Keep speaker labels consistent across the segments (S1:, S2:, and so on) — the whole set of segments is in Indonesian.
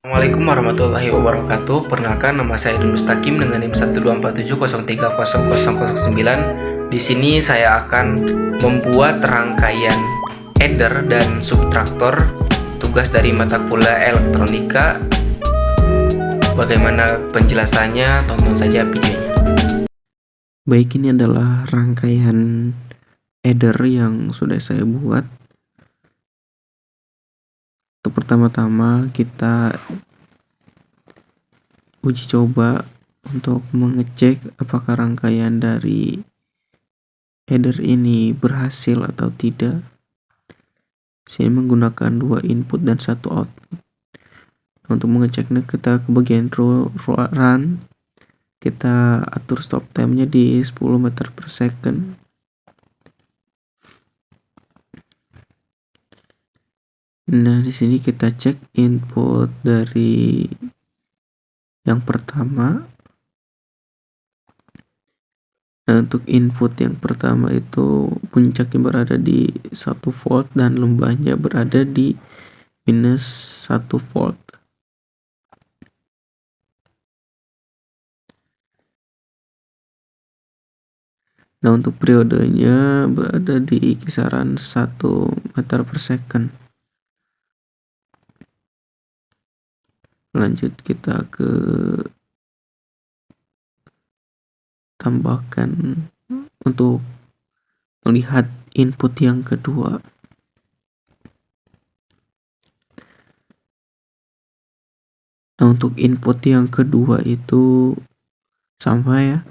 S1: Assalamualaikum warahmatullahi wabarakatuh. Perkenalkan, nama saya Idun Mustaqim dengan NIM 12470300009. Di sini saya akan membuat rangkaian header dan subtraktor tugas dari mata kuliah elektronika. Bagaimana penjelasannya? Tonton saja videonya. Baik, ini adalah rangkaian header yang sudah saya buat. Untuk pertama-tama kita uji coba untuk mengecek apakah rangkaian dari header ini berhasil atau tidak. Saya menggunakan 2 input dan 1 output. Untuk mengeceknya, kita ke bagian run, kita atur stop time-nya di 10 meter per second. Nah, di sini kita cek input dari yang pertama. Nah, untuk input yang pertama itu puncaknya berada di 1 volt dan lembahnya berada di minus 1 volt. Nah, untuk periodenya berada di kisaran 1 meter per second. Lanjut kita ke tambahkan untuk melihat input yang kedua. Nah, untuk input yang kedua itu sama ya.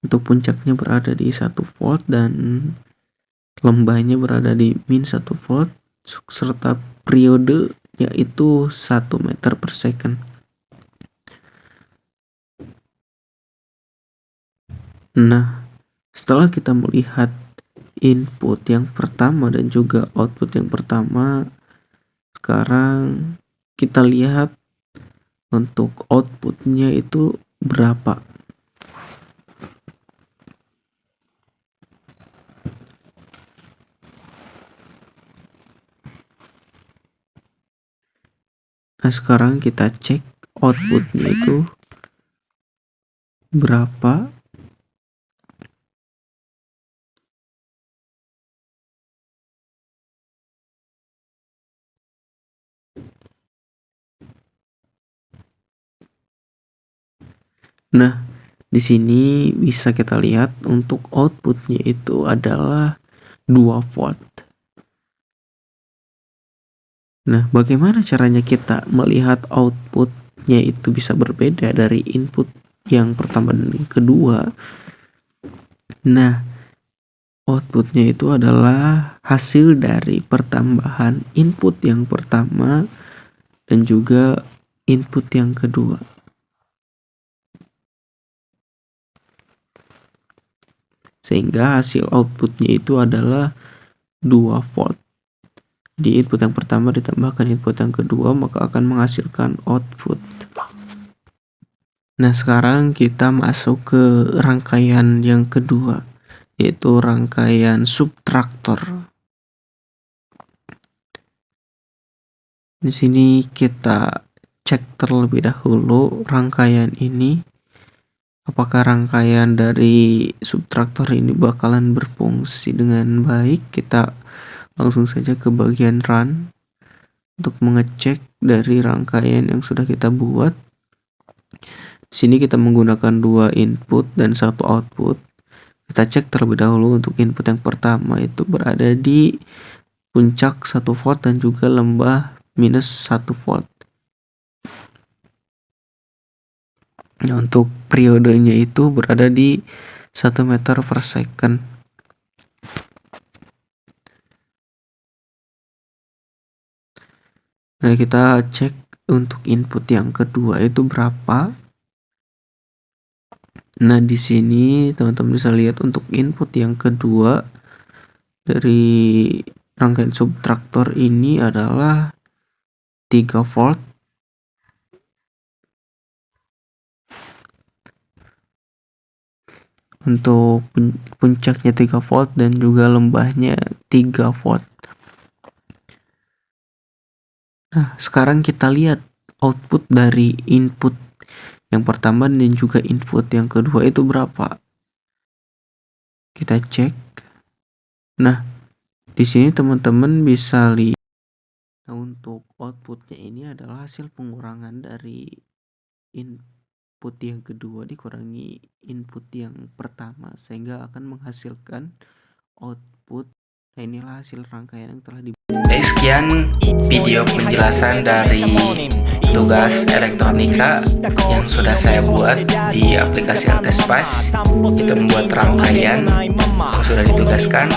S1: Untuk puncaknya berada di 1 volt dan lembahnya berada di min 1 volt serta periode yaitu 1 meter per second. Nah, setelah kita melihat input yang pertama dan juga output yang pertama, sekarang kita lihat untuk outputnya itu berapa. Nah, sekarang kita cek outputnya itu berapa. Nah, di sini bisa kita lihat untuk outputnya itu adalah 2 volt. Nah, bagaimana caranya kita melihat outputnya itu bisa berbeda dari input yang pertama dan yang kedua? Nah, outputnya itu adalah hasil dari pertambahan input yang pertama dan juga input yang kedua. Sehingga hasil outputnya itu adalah 2 volt. Di input yang pertama ditambahkan input yang kedua, maka akan menghasilkan output. Nah, sekarang kita masuk ke rangkaian yang kedua, yaitu rangkaian subtraktor. Di sini kita cek terlebih dahulu rangkaian ini, apakah rangkaian dari subtraktor ini bakalan berfungsi dengan baik. Kita langsung saja ke bagian run untuk mengecek dari rangkaian yang sudah kita buat. Di sini kita menggunakan 2 input dan 1 output. Kita cek terlebih dahulu untuk input yang pertama itu berada di puncak 1 volt dan juga lembah minus 1 volt. Nah, untuk periodenya itu berada di 1 meter per second. Nah, kita cek untuk input yang kedua itu berapa. Nah, di sini teman-teman bisa lihat untuk input yang kedua dari rangkaian subtraktor ini adalah 3 volt. Untuk puncaknya 3 volt dan juga lembahnya 3 volt. Nah, sekarang kita lihat output dari input yang pertama dan juga input yang kedua itu berapa. Kita cek. Nah, di sini teman-teman bisa lihat. Nah, untuk outputnya ini adalah hasil pengurangan dari input yang kedua dikurangi input yang pertama sehingga akan menghasilkan output. Nah, inilah hasil rangkaian yang telah
S2: Sekian video penjelasan dari tugas elektronika yang sudah saya buat di aplikasi LTSpace. Kita membuat rangkaian yang sudah ditugaskan.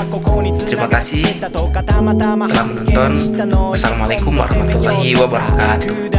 S2: Terima kasih telah menonton. Wassalamualaikum warahmatullahi wabarakatuh.